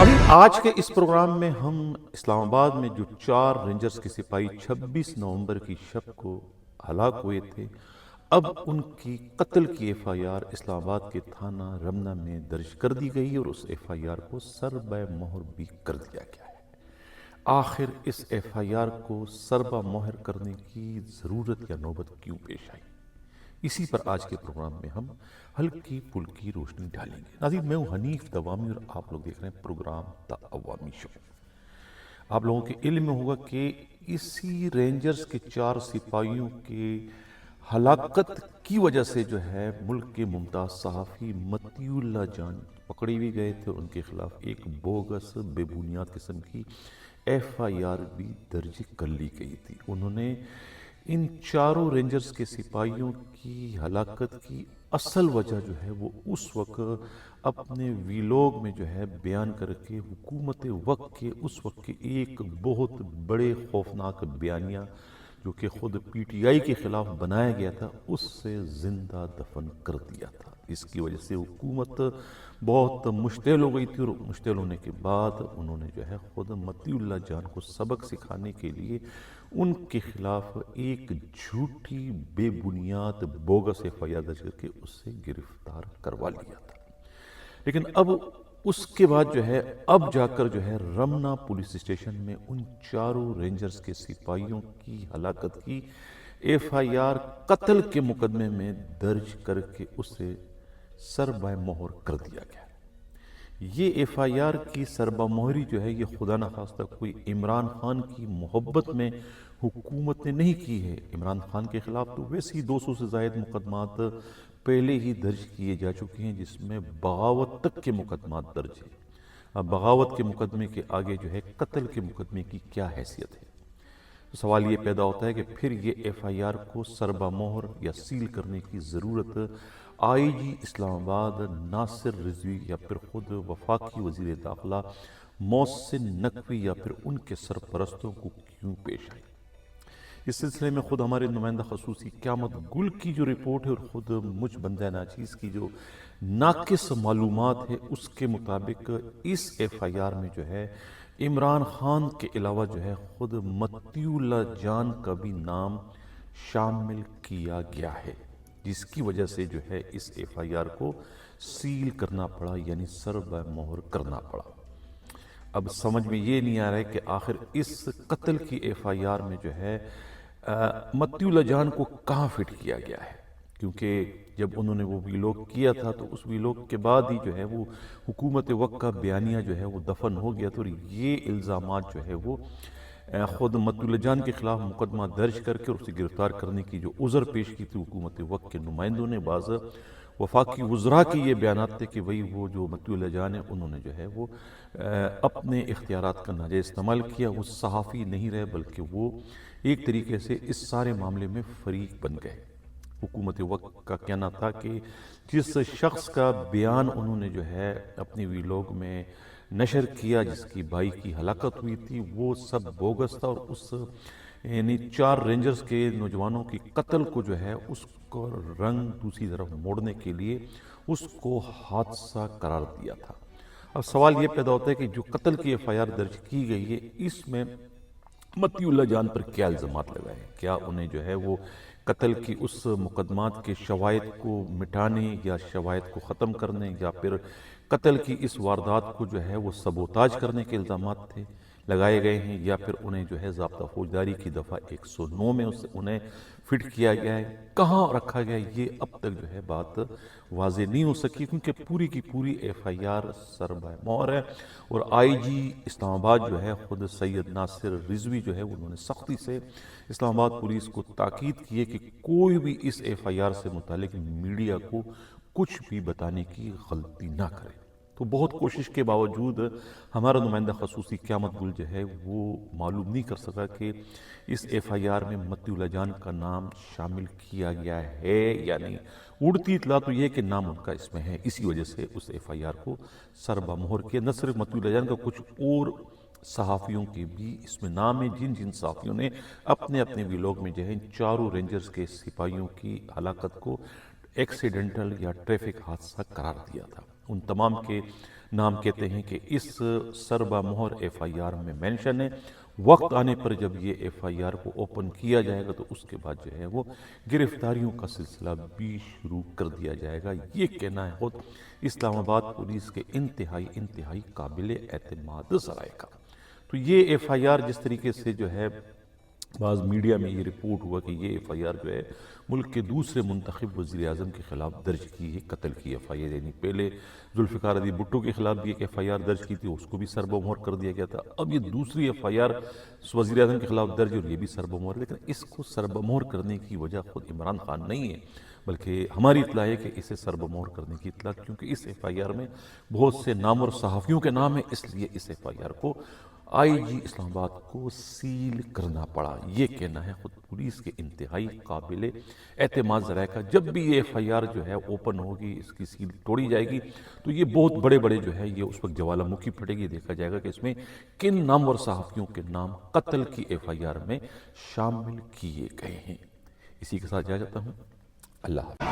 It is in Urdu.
ابھی آج کے اس پروگرام میں ہم اسلام آباد میں جو 4 رینجرز کے سپاہی 26 نومبر کی شب کو ہلاک ہوئے تھے، اب ان کی قتل کی ایف آئی آر اسلام آباد کے تھانہ رمنہ میں درج کر دی گئی اور اس ایف آئی آر کو سربہ مہر بھی کر دیا گیا ہے۔ آخر اس ایف آئی آر کو سربہ مہر کرنے کی ضرورت یا نوبت کیوں پیش آئی؟ اسی پر آج کے پروگرام میں ہم ہلکی پھلکی روشنی ڈالیں گے۔ ناظرین، میں ہوں حنیف دوامی اور آپ لوگ دیکھ رہے ہیں پروگرام دا عوامی شو۔ آپ لوگوں کے علم میں ہوگا کہ اسی رینجرز کے 4 سپاہیوں کے ہلاکت کی وجہ سے جو ہے ملک کے ممتاز صحافی مطیع اللہ جان پکڑے بھی گئے تھے اور ان کے خلاف ایک بوگس بے بنیاد قسم کی ایف آئی آر بھی درج کر لی گئی تھی۔ انہوں نے ان 4 رینجرز کے سپاہیوں کی ہلاکت کی اصل وجہ جو ہے وہ اس وقت اپنے ویلوگ میں جو ہے بیان کر کے حکومت وقت کے اس وقت کے ایک بہت بڑے خوفناک بیانیہ جو کہ خود پی ٹی آئی کے خلاف بنایا گیا تھا اس سے زندہ دفن کر دیا تھا۔ اس کی وجہ سے حکومت بہت مشتعل ہو گئی تھی اور مشتعل ہونے کے بعد انہوں نے جو ہے خود مطیع اللہ جان کو سبق سکھانے کے لیے ان کے خلاف ایک جھوٹی بے بنیاد بوگس ایف آئی آر درج کر کے اس سے گرفتار کروا لیا تھا۔ لیکن اب اس کے بعد جو ہے اب جا کر جو ہے رمنہ پولیس اسٹیشن میں ان 4 رینجرز کے سپاہیوں کی ہلاکت کی ایف آئی آر قتل کے مقدمے میں درج کر کے اسے سربہ مہر کر دیا گیا۔ یہ ایف آئی آر کی سربہ مہری جو ہے یہ خدا نخواستہ کوئی عمران خان کی محبت میں حکومت نے نہیں کی ہے۔ عمران خان کے خلاف تو ویسے ہی 200 سے زائد مقدمات پہلے ہی درج کیے جا چکے ہیں، جس میں بغاوت تک کے مقدمات درج ہیں۔ اب بغاوت کے مقدمے کے آگے جو ہے قتل کے مقدمے کی کیا حیثیت ہے؟ سوال یہ پیدا ہوتا ہے کہ پھر یہ ایف آئی آر کو سربہ مہر یا سیل کرنے کی ضرورت آئی جی اسلام آباد ناصر رضوی یا پھر خود وفاقی وزیر داخلہ محسن نقوی یا پھر ان کے سرپرستوں کو کیوں پیش آئی؟ اس سلسلے میں خود ہمارے نمائندہ خصوصی قیامت گل کی جو رپورٹ ہے اور خود مجھ بندہ ناچیز کی جو ناقص معلومات ہے اس کے مطابق اس ایف آئی آر میں جو ہے عمران خان کے علاوہ جو ہے خود مطیع اللہ جان کا بھی نام شامل کیا گیا ہے، جس کی وجہ سے جو ہے اس ایف آئی آر کو سیل کرنا پڑا، یعنی سربہ مہر کرنا پڑا۔ اب سمجھ میں یہ نہیں آ رہا ہے کہ آخر اس قتل کی ایف آئی آر میں جو ہے مطیع اللہ جان کو کہاں فٹ کیا گیا ہے، کیونکہ جب انہوں نے وہ ویلوگ کیا تھا تو اس ویلوگ کے بعد ہی جو ہے وہ حکومت وقت کا بیانیہ جو ہے وہ دفن ہو گیا تھا اور یہ الزامات جو ہے وہ خود مطیع اللہ جان کے خلاف مقدمہ درج کر کے اور اسے گرفتار کرنے کی جو عذر پیش کی تھی حکومت وقت کے نمائندوں نے، بعض وفاقی وزراء کے یہ بیانات تھے کہ وہی وہ جو مطیع اللہ جان ہے انہوں نے جو ہے وہ اپنے اختیارات کا ناجائز استعمال کیا، وہ صحافی نہیں رہے بلکہ وہ ایک طریقے سے اس سارے معاملے میں فریق بن گئے۔ حکومت وقت کا کہنا تھا کہ جس شخص کا بیان انہوں نے جو ہے اپنی ویلوگ میں نشر کیا، جس کی بھائی کی ہلاکت ہوئی تھی، وہ سب بوگس تھا اور اس یعنی 4 رینجرز کے نوجوانوں کی قتل کو جو ہے اس کو رنگ دوسری طرف موڑنے کے لیے اس کو حادثہ قرار دیا تھا۔ اب سوال یہ پیدا ہوتا ہے کہ جو قتل کی ایف آئی آر درج کی گئی ہے اس میں مطیع اللہ جان پر کیا الزامات لگائے ہیں؟ کیا انہیں جو ہے وہ قتل کی اس مقدمات کے شواہد کو مٹانے یا شواہد کو ختم کرنے یا پھر قتل کی اس واردات کو جو ہے وہ سبوتاج کرنے کے الزامات تھے لگائے گئے ہیں، یا پھر انہیں جو ہے ضابطہ فوجداری کی دفعہ 109 میں انہیں فٹ کیا گیا ہے؟ کہاں رکھا گیا ہے یہ اب تک جو ہے بات واضح نہیں ہو سکی، کیونکہ پوری کی پوری ایف آئی آر سربہ مہر ہے اور آئی جی اسلام آباد جو ہے خود سید ناصر رضوی جو ہے انہوں نے سختی سے اسلام آباد پولیس کو تاکید کی ہے کہ کوئی بھی اس ایف آئی آر سے متعلق میڈیا کو کچھ بھی بتانے کی غلطی نہ کرے۔ تو بہت کوشش کے باوجود ہمارا نمائندہ خصوصی قیامت گل جو ہے وہ معلوم نہیں کر سکا کہ اس ایف آئی آر میں مطیع اللہ جان کا نام شامل کیا گیا ہے یا نہیں۔ اڑتی اطلاع تو یہ کہ نام ان کا اس میں ہے، اسی وجہ سے اس ایف آئی آر کو سربہ مہر کیا۔ نہ صرف مطیع اللہ جان کا، کچھ اور صحافیوں کے بھی اس میں نام ہے جن صحافیوں نے اپنے اپنے ویلوگ میں جو ہے ان 4 رینجرز کے سپاہیوں کی ہلاکت کو ایکسیڈنٹل یا ٹریفک حادثہ قرار دیا تھا۔ ان تمام کے نام کہتے ہیں کہ اس سربا مہر ایف آئی آر میں مینشن ہے، وقت آنے پر جب یہ ایف آئی آر کو اوپن کیا جائے گا تو اس کے بعد جو ہے وہ گرفتاریوں کا سلسلہ بھی شروع کر دیا جائے گا۔ یہ کہنا ہے خود اسلام آباد پولیس کے انتہائی قابل اعتماد ذرائع کا۔ تو یہ ایف آئی آر جس طریقے سے جو ہے بعض میڈیا میں یہ رپورٹ ہوا کہ یہ ایف آئی آر جو ہے ملک کے دوسرے منتخب وزیر اعظم کے خلاف درج کی ہے، قتل کی ایف آئی آر، یعنی پہلے ذوالفقار علی بھٹو کے خلاف بھی ایک ایف آئی آر درج کی تھی، اس کو بھی سربمہر کر دیا گیا تھا۔ اب یہ دوسری ایف آئی آر وزیر اعظم کے خلاف درج اور یہ بھی سربمہر، لیکن اس کو سربمہر کرنے کی وجہ خود عمران خان نہیں ہے، بلکہ ہماری اطلاع ہے کہ اسے سربمہر کرنے کی اطلاع کیونکہ اس ایف آئی آر میں بہت سے نامور صحافیوں کے نام ہیں، اس لیے اس ایف آئی آر کو آئی جی اسلام آباد کو سیل کرنا پڑا۔ یہ کہنا ہے خود پولیس کے انتہائی قابل اعتماد ذرائع کا۔ جب بھی یہ ایف آئی آر جو ہے اوپن ہوگی، اس کی سیل توڑی جائے گی تو یہ بہت بڑے جو ہے یہ اس وقت جوالا مکھی پھٹے گی، دیکھا جائے گا کہ اس میں کن نامور صحافیوں کے نام قتل کی ایف آئی آر میں شامل کیے گئے ہیں۔ اسی کے ساتھ جا جاتا ہوں، اللہ حافظ۔